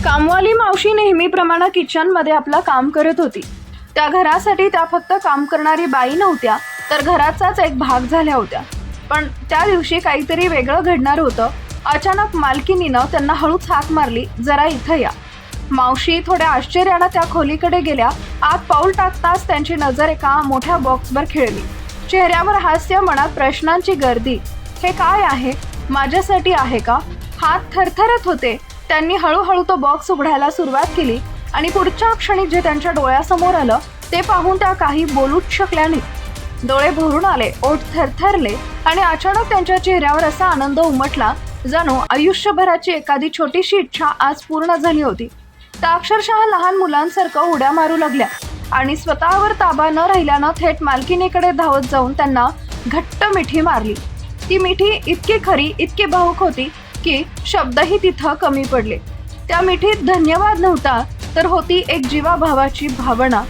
कामवाली मावशी नेहमीप्रमाणे किचनमध्ये आपलं काम करत होती. त्या घरासाठी त्या फक्त काम करणारी बाई नव्हत्या, तर घराचाच एक भाग झाल्या होत्या. पण त्या दिवशी काहीतरी वेगळं घडणार होतं. अचानक मालकिनीनं त्यांना हळूच हाक मारली, जरा इथं या. मावशी थोड्या आश्चर्यानं त्या खोलीकडे गेल्या. आत पाऊल टाकताच त्यांची नजर एका मोठ्या बॉक्सवर खेळली. चेहऱ्यावर हास्य, मनात प्रश्नांची गर्दी. हे काय आहे? माझ्यासाठी आहे का? हात थरथरत होते. त्यांनी हळूहळू तो बॉक्स उघडायला सुरुवात केली आणि पुढच्या क्षणी जे त्यांच्या डोळ्यासमोर आलं ते पाहून त्या काही बोलूच शकल्या नाही. डोळे भरून आले, ओठ थरथरले आणि अचानक त्यांच्या चेहऱ्यावर असा आनंद उमटला जणू आयुष्यभराची एखादी छोटीशी इच्छा आज पूर्ण झाली होती. त्या अक्षरशः लहान मुलांसारखं उड्या मारू लागल्या आणि स्वतःवर ताबा न राहिल्यानं थेट मालकिनीकडे धावत जाऊन त्यांना घट्ट मिठी मारली. ती मिठी इतकी खरी, इतकी भावूक होती की शब्दही तिथं कमी पडले. त्या मिठीत धन्यवाद नव्हता, तर होती एक जीवाभावाची भावना.